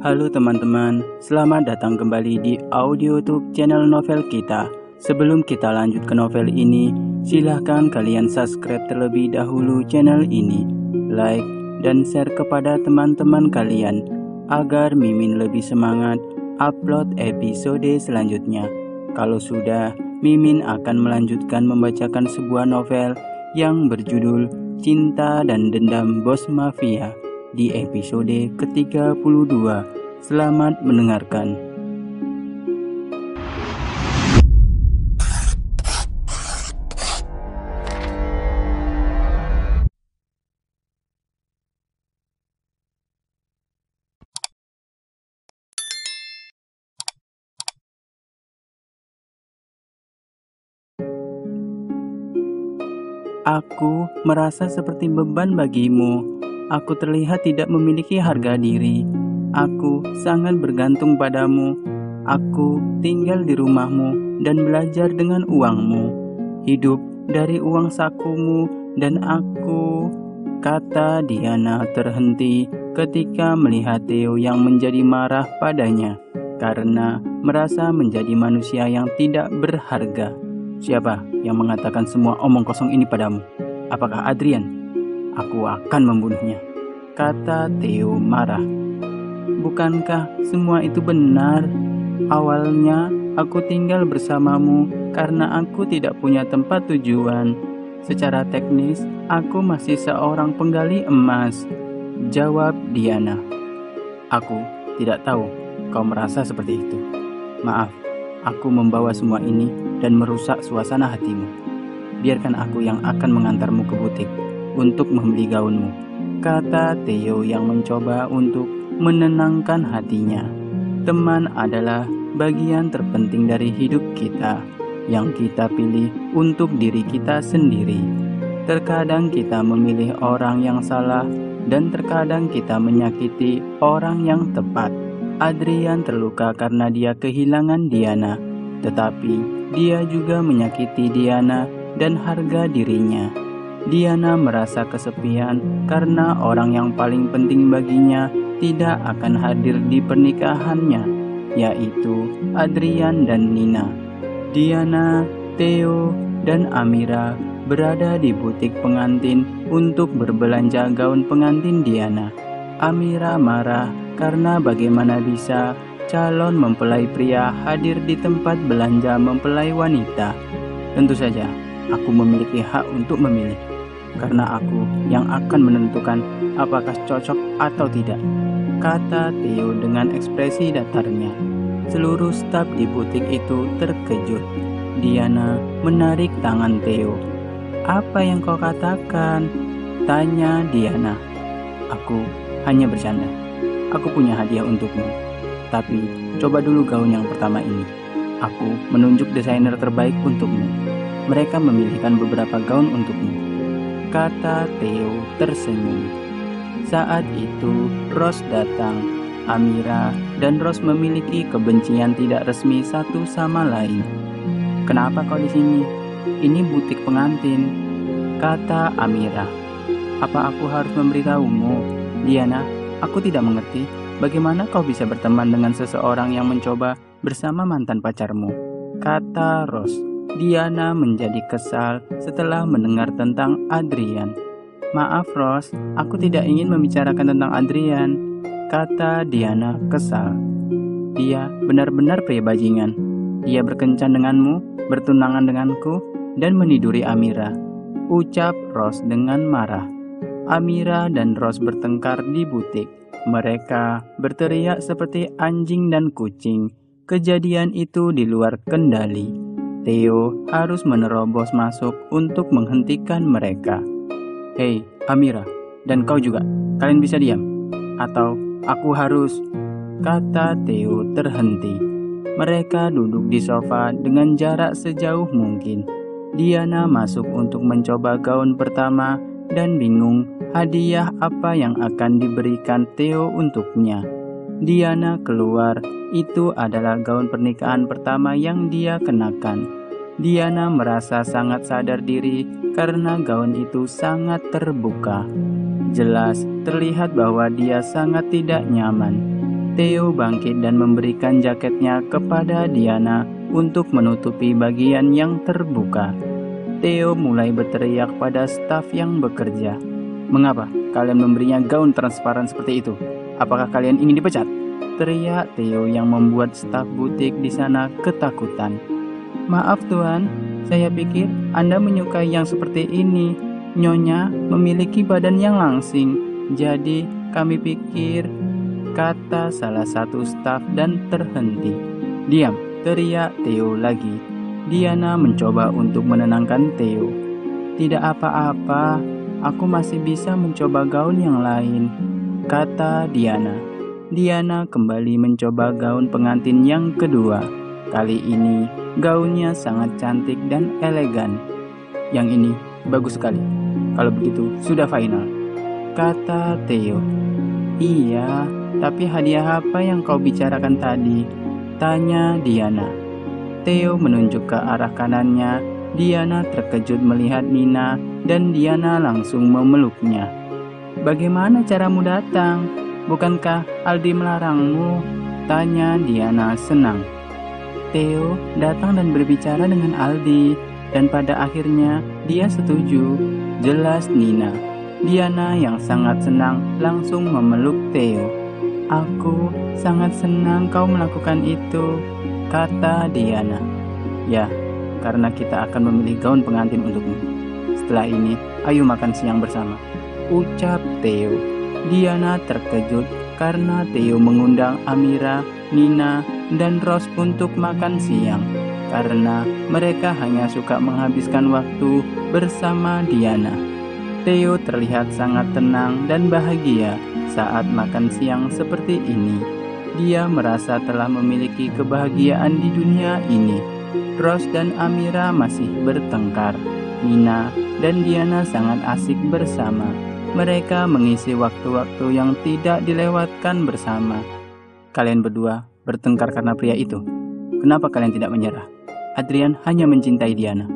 Halo teman-teman, selamat datang kembali di audio YouTube channel novel kita. Sebelum kita lanjut ke novel ini, silahkan kalian subscribe terlebih dahulu channel ini, like dan share kepada teman-teman kalian agar Mimin lebih semangat upload episode selanjutnya. Kalau sudah, Mimin akan melanjutkan membacakan sebuah novel yang berjudul Cinta dan Dendam Bos Mafia di episode ke-32. Selamat mendengarkan. Aku merasa seperti beban bagimu. Aku terlihat tidak memiliki harga diri. Aku sangat bergantung padamu. Aku tinggal di rumahmu dan belajar dengan uangmu. Hidup dari uang sakumu dan aku. Kata Diana terhenti ketika melihat Theo yang menjadi marah padanya karena merasa menjadi manusia yang tidak berharga. Siapa yang mengatakan semua omong kosong ini padamu? Apakah Adrian? Aku akan membunuhnya, kata Theo marah. Bukankah semua itu benar? Awalnya aku tinggal bersamamu karena aku tidak punya tempat tujuan. Secara teknis, aku masih seorang penggali emas, jawab Diana. Aku tidak tahu kau merasa seperti itu. Maaf, aku membawa semua ini dan merusak suasana hatimu. Biarkan aku yang akan mengantarmu ke butik untuk membeli gaunmu, kata Theo yang mencoba untuk menenangkan hatinya. Teman adalah bagian terpenting dari hidup kita yang kita pilih untuk diri kita sendiri. Terkadang kita memilih orang yang salah dan terkadang kita menyakiti orang yang tepat. Adrian terluka karena dia kehilangan Diana, tetapi dia juga menyakiti Diana dan harga dirinya. Diana merasa kesepian karena orang yang paling penting baginya tidak akan hadir di pernikahannya, yaitu Adrian dan Nina. Diana, Theo, dan Amira berada di butik pengantin untuk berbelanja gaun pengantin Diana. Amira marah karena bagaimana bisa calon mempelai pria hadir di tempat belanja mempelai wanita. Tentu saja, aku memiliki hak untuk memilih, karena aku yang akan menentukan apakah cocok atau tidak, kata Theo dengan ekspresi datarnya. Seluruh staf di butik itu terkejut. Diana menarik tangan Theo. Apa yang kau katakan? Tanya Diana. Aku hanya bercanda. Aku punya hadiah untukmu. Tapi coba dulu gaun yang pertama ini. Aku menunjuk desainer terbaik untukmu. Mereka memilihkan beberapa gaun untukmu, kata Theo tersenyum. Saat itu Rose datang. Amira dan Rose memiliki kebencian tidak resmi satu sama lain. Kenapa kau di sini? Ini butik pengantin, kata Amira. Apa aku harus memberitahumu? Diana, aku tidak mengerti bagaimana kau bisa berteman dengan seseorang yang mencoba bersama mantan pacarmu, kata Rose. Diana menjadi kesal setelah mendengar tentang Adrian. Maaf Rose, aku tidak ingin membicarakan tentang Adrian, kata Diana kesal. Dia benar-benar pria bajingan. Dia berkencan denganmu, bertunangan denganku, dan meniduri Amira, ucap Rose dengan marah. Amira dan Rose bertengkar di butik. Mereka berteriak seperti anjing dan kucing. Kejadian itu di luar kendali. Theo harus menerobos masuk untuk menghentikan mereka. Hei, Amira, dan kau juga, kalian bisa diam? Atau aku harus, kata Theo terhenti. Mereka duduk di sofa dengan jarak sejauh mungkin. Diana masuk untuk mencoba gaun pertama dan bingung hadiah apa yang akan diberikan Theo untuknya. Diana keluar, itu adalah gaun pernikahan pertama yang dia kenakan. Diana merasa sangat sadar diri karena gaun itu sangat terbuka. Jelas terlihat bahwa dia sangat tidak nyaman. Theo bangkit dan memberikan jaketnya kepada Diana untuk menutupi bagian yang terbuka. Theo mulai berteriak pada staf yang bekerja. "Mengapa kalian memberinya gaun transparan seperti itu? Apakah kalian ingin dipecat?" teriak Theo yang membuat staf butik di sana ketakutan. "Maaf Tuan, saya pikir Anda menyukai yang seperti ini. Nyonya memiliki badan yang langsing, jadi kami pikir," kata salah satu staf dan terhenti. "Diam!" teriak Theo lagi. Diana mencoba untuk menenangkan Theo. "Tidak apa-apa, aku masih bisa mencoba gaun yang lain," kata Diana. Diana kembali mencoba gaun pengantin yang kedua. Kali ini gaunnya sangat cantik dan elegan. "Yang ini bagus sekali. Kalau begitu sudah final," kata Theo. "Iya, tapi hadiah apa yang kau bicarakan tadi?" tanya Diana. Theo menunjuk ke arah kanannya. Diana terkejut melihat Nina dan Diana langsung memeluknya. "Bagaimana caramu datang? Bukankah Aldi melarangmu?" tanya Diana senang. Theo datang dan berbicara dengan Aldi, dan pada akhirnya dia setuju, jelas Nina. Diana yang sangat senang langsung memeluk Theo. "Aku sangat senang kau melakukan itu," kata Diana. "Ya, karena kita akan memilih gaun pengantin untukmu. Setelah ini, ayo makan siang bersama," ucap Theo. Diana terkejut karena Theo mengundang Amira, Nina, dan Rose untuk makan siang, karena mereka hanya suka menghabiskan waktu bersama Diana. Theo terlihat sangat tenang dan bahagia saat makan siang seperti ini. Dia merasa telah memiliki kebahagiaan di dunia ini. Rose dan Amira masih bertengkar. Nina dan Diana sangat asik bersama. Mereka mengisi waktu-waktu yang tidak dilewatkan bersama. "Kalian berdua bertengkar karena pria itu. Kenapa kalian tidak menyerah? Adrian hanya mencintai Diana,"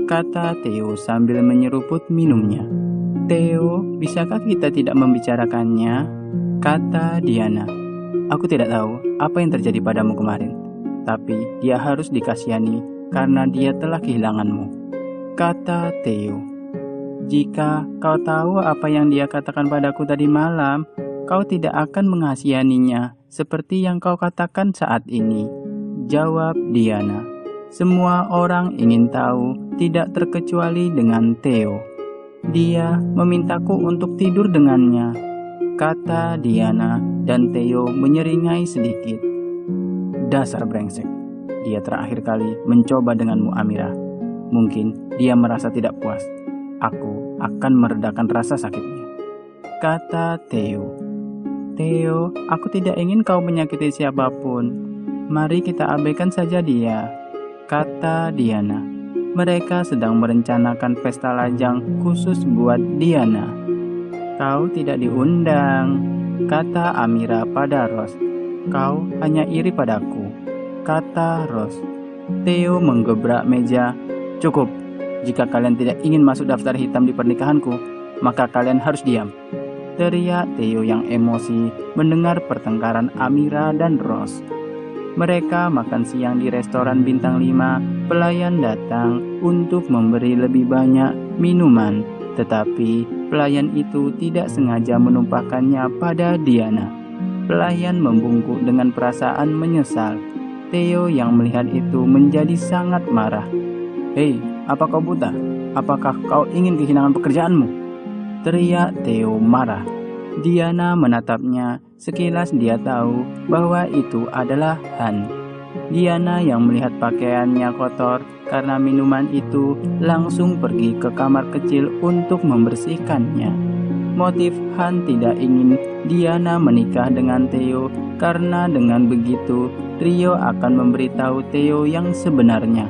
kata Theo sambil menyeruput minumnya. "Theo, bisakah kita tidak membicarakannya?" kata Diana. "Aku tidak tahu apa yang terjadi padamu kemarin, tapi dia harus dikasihani karena dia telah kehilanganmu," kata Theo. "Jika kau tahu apa yang dia katakan padaku tadi malam, kau tidak akan mengasihaninya seperti yang kau katakan saat ini," jawab Diana. Semua orang ingin tahu, tidak terkecuali dengan Theo. "Dia memintaku untuk tidur dengannya," kata Diana, dan Theo menyeringai sedikit. "Dasar brengsek, dia terakhir kali mencoba denganmu Amira. Mungkin dia merasa tidak puas. Aku akan meredakan rasa sakitnya," kata Theo. "Theo, aku tidak ingin kau menyakiti siapapun. Mari kita abaikan saja dia," kata Diana. Mereka sedang merencanakan pesta lajang khusus buat Diana. "Kau tidak diundang," kata Amira pada Rose. "Kau hanya iri padaku," kata Rose. Theo menggebrak meja. "Cukup, jika kalian tidak ingin masuk daftar hitam di pernikahanku, maka kalian harus diam," teriak Theo yang emosi mendengar pertengkaran Amira dan Rose. Mereka makan siang di restoran bintang 5. Pelayan datang untuk memberi lebih banyak minuman, tetapi pelayan itu tidak sengaja menumpahkannya pada Diana. Pelayan membungkuk dengan perasaan menyesal. Theo yang melihat itu menjadi sangat marah. "Hei, apa kau buta? Apakah kau ingin kehilangan pekerjaanmu?" teriak Theo marah. Diana menatapnya. Sekilas dia tahu bahwa itu adalah Han. Diana yang melihat pakaiannya kotor karena minuman itu langsung pergi ke kamar kecil untuk membersihkannya. Motif Han tidak ingin Diana menikah dengan Theo karena dengan begitu Rio akan memberitahu Theo yang sebenarnya.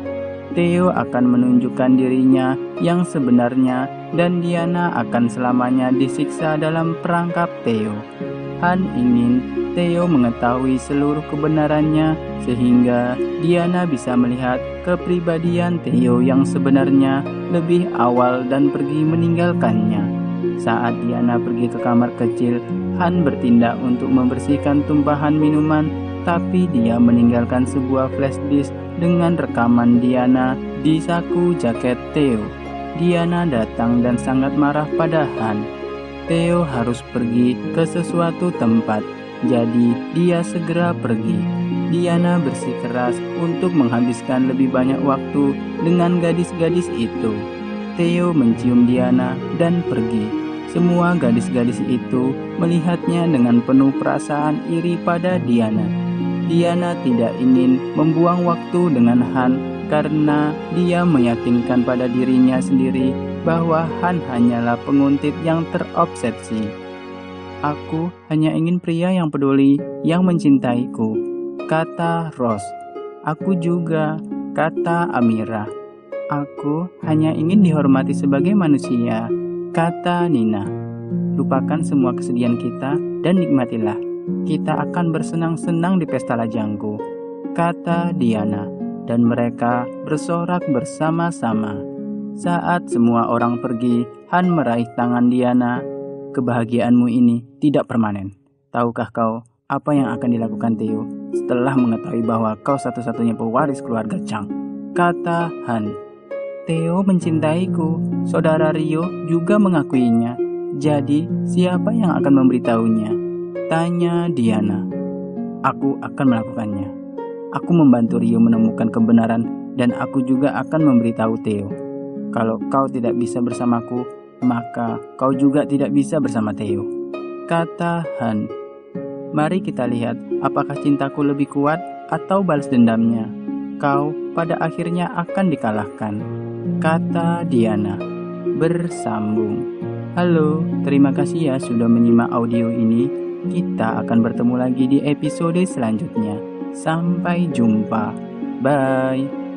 Theo akan menunjukkan dirinya yang sebenarnya dan Diana akan selamanya disiksa dalam perangkap Theo. Han ingin Theo mengetahui seluruh kebenarannya sehingga Diana bisa melihat kepribadian Theo yang sebenarnya lebih awal dan pergi meninggalkannya. Saat Diana pergi ke kamar kecil, Han bertindak untuk membersihkan tumpahan minuman, tapi dia meninggalkan sebuah flash disk dengan rekaman Diana di saku jaket Theo. Diana datang dan sangat marah pada Han. Theo harus pergi ke sesuatu tempat, jadi dia segera pergi. Diana bersikeras untuk menghabiskan lebih banyak waktu dengan gadis-gadis itu. Theo mencium Diana dan pergi. Semua gadis-gadis itu melihatnya dengan penuh perasaan iri pada Diana. Diana tidak ingin membuang waktu dengan Han karena dia meyakinkan pada dirinya sendiri bahwa Han hanyalah penguntit yang terobsesi. "Aku hanya ingin pria yang peduli, yang mencintaiku," kata Rose. "Aku juga," kata Amira. "Aku hanya ingin dihormati sebagai manusia," kata Nina. "Lupakan semua kesedihan kita dan nikmatilah. Kita akan bersenang-senang di pesta lajangku," kata Diana. Dan mereka bersorak bersama-sama. Saat semua orang pergi, Han meraih tangan Diana. "Kebahagiaanmu ini tidak permanen. Tahukah kau apa yang akan dilakukan Theo setelah mengetahui bahwa kau satu-satunya pewaris keluarga Chang?" kata Han. "Theo mencintaiku, saudara Rio juga mengakuinya. Jadi siapa yang akan memberitahunya?" tanya Diana. "Aku akan melakukannya. Aku membantu Rio menemukan kebenaran dan aku juga akan memberitahu Theo. Kalau kau tidak bisa bersamaku, maka kau juga tidak bisa bersama Theo," kata Han. "Mari kita lihat apakah cintaku lebih kuat atau balas dendamnya. Kau pada akhirnya akan dikalahkan," kata Diana. Bersambung. Halo, terima kasih ya sudah menyimak audio ini. Kita akan bertemu lagi di episode selanjutnya. Sampai jumpa. Bye.